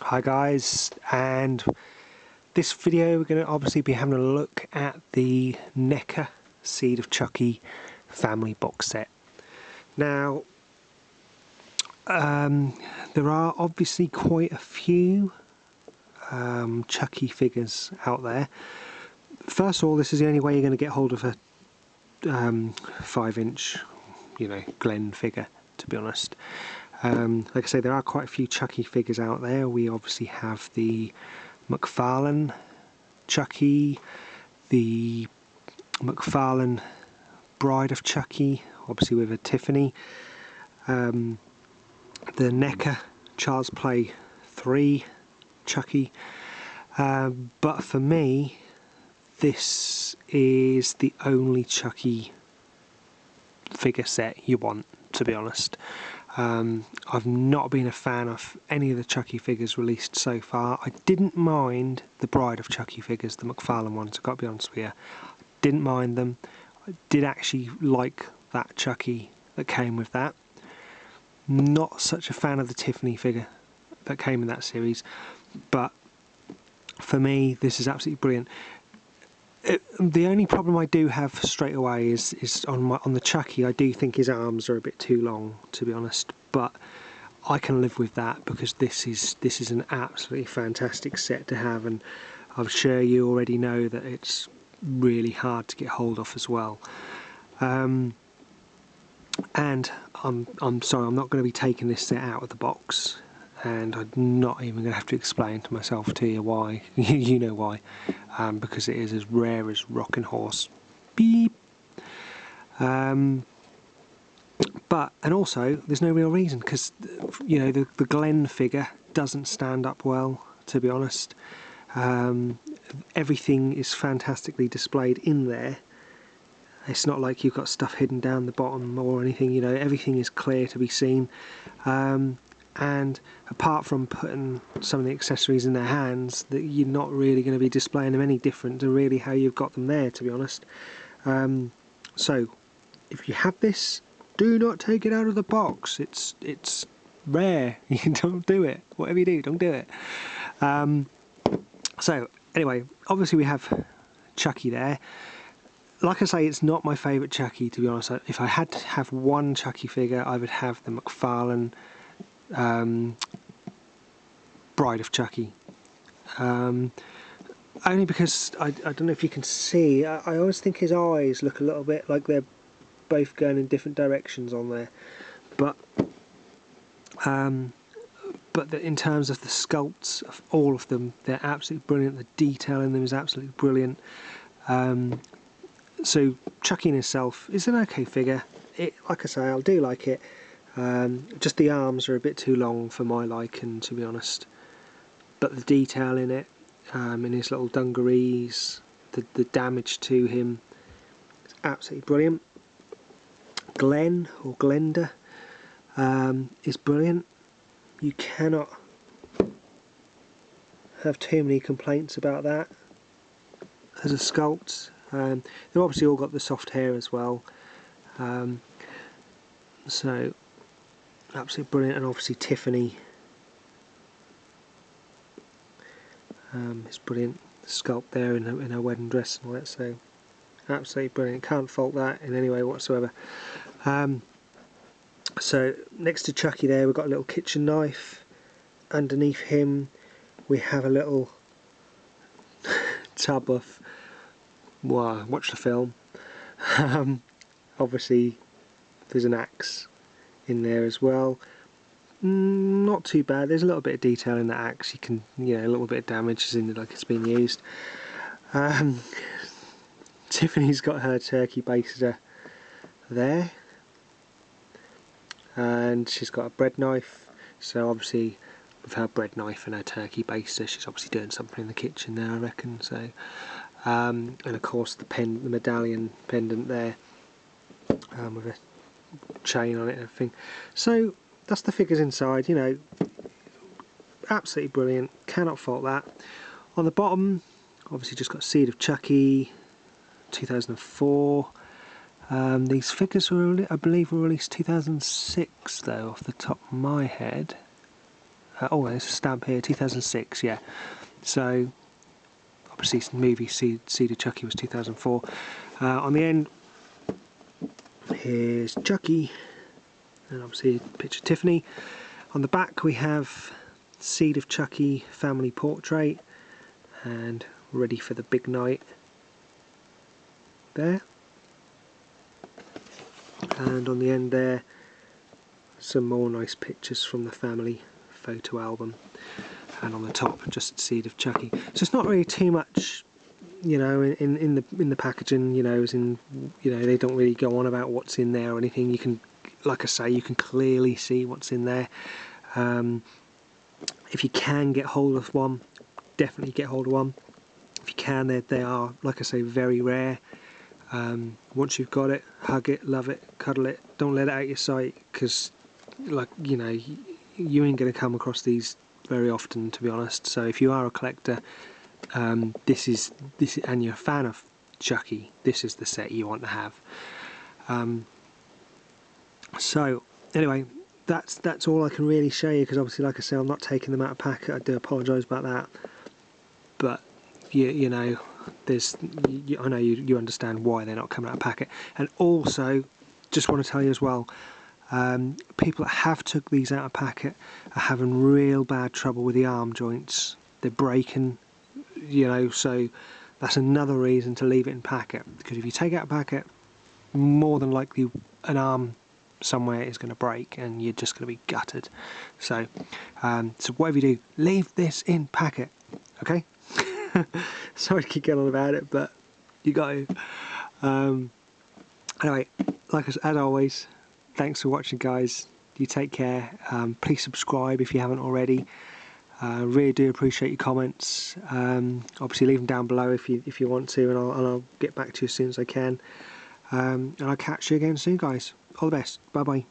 Hi guys, and this video we're going to obviously be having a look at the Neca Seed of Chucky family box set. Now there are obviously quite a few Chucky figures out there. First of all, this is the only way you're going to get hold of a 5-inch Glen figure, to be honest. Like I say, there are quite a few Chucky figures out there. We obviously have the McFarlane Chucky, the McFarlane Bride of Chucky, obviously with a Tiffany, the Neca Child's Play 3 Chucky, but for me this is the only Chucky figure set you want, to be honest. I've not been a fan of any of the Chucky figures released so far. I didn't mind the Bride of Chucky figures, the McFarlane ones, I've got to be honest with you. Didn't mind them. I did actually like that Chucky that came with that. Not such a fan of the Tiffany figure that came in that series, but for me this is absolutely brilliant. The only problem I do have straight away is on the Chucky. I do think his arms are a bit too long, to be honest, but I can live with that because this is an absolutely fantastic set to have, and I'm sure you already know that it's really hard to get hold of as well. And I'm sorry, I'm not going to be taking this set out of the box, and I'm not even going to have to explain to myself to you why. You know why, because it is as rare as rocking horse. Beep. But, and also there's no real reason, because the Glen figure doesn't stand up well, to be honest. Everything is fantastically displayed in there. It's not like you've got stuff hidden down the bottom or anything, everything is clear to be seen. And apart from putting some of the accessories in their hands, that you're not really going to be displaying them any different to really how you've got them there, to be honest. So if you have this, do not take it out of the box. It's rare. You don't do it. Whatever you do, don't do it. So anyway, obviously we have Chucky there. Like I say, it's not my favourite Chucky, to be honest. If I had to have one Chucky figure, I would have the McFarlane Bride of Chucky. Only because I don't know if you can see, I always think his eyes look a little bit like they're both going in different directions on there, but in terms of the sculpts of all of them, they're absolutely brilliant. The detail in them is absolutely brilliant. So Chucky in himself is an okay figure. Like I say, I do like it. Just the arms are a bit too long for my liking, to be honest. But the detail in it, in his little dungarees, the damage to him, is absolutely brilliant. Glen, or Glenda, is brilliant. You cannot have too many complaints about that as a sculpt. They've obviously all got the soft hair as well, so absolutely brilliant. And obviously Tiffany is brilliant. The sculpt there in her wedding dress and all that, so absolutely brilliant. Can't fault that in any way whatsoever. So next to Chucky there, we've got a little kitchen knife. Underneath him we have a little tub of, wow, watch the film. Obviously there's an axe in there as well. Not too bad. There's a little bit of detail in the axe. You can, a little bit of damage is in it, like it's been used. Tiffany's got her turkey baster there, and she's got a bread knife. So obviously with her bread knife and her turkey baster, she's obviously doing something in the kitchen there, I reckon. So and of course the medallion pendant there, with a chain on it and everything. So that's the figures inside, absolutely brilliant, cannot fault that. On the bottom, obviously just got Seed of Chucky, 2004. These figures were, I believe, were released 2006 though, off the top of my head. Oh, there's a stamp here, 2006, yeah. So, obviously the movie Seed of Chucky was 2004. On the end, here's Chucky, and obviously a picture of Tiffany. On the back we have Seed of Chucky family portrait, and ready for the big night there. And on the end there, some more nice pictures from the family photo album, and on the top just Seed of Chucky. So it's not really too much, you know, in the packaging, you know, as in, you know, they don't really go on about what's in there or anything. You can, like I say, you can clearly see what's in there. If you can get hold of one, definitely get hold of one. If you can, they are, like I say, very rare. Once you've got it, hug it, love it, cuddle it. Don't let it out your sight, because, like, you know, you ain't going to come across these very often, to be honest. So if you are a collector, this is, and you're a fan of Chucky, this is the set you want to have. So anyway, that's all I can really show you, because obviously, like I say, I'm not taking them out of packet. I do apologise about that, but you know, I know you understand why they're not coming out of packet. And also, just want to tell you as well, people that have took these out of packet are having real bad trouble with the arm joints. They're breaking, you know, so that's another reason to leave it in packet, because if you take out a packet, more than likely an arm somewhere is going to break and you're just going to be gutted. So so whatever you do, leave this in packet, okay? Sorry to keep going on about it, but you got to. Anyway, as always, thanks for watching, guys. You take care. Please subscribe if you haven't already. Really do appreciate your comments. Obviously, leave them down below if you want to, and I'll get back to you as soon as I can. And I'll catch you again soon, guys. All the best. Bye bye.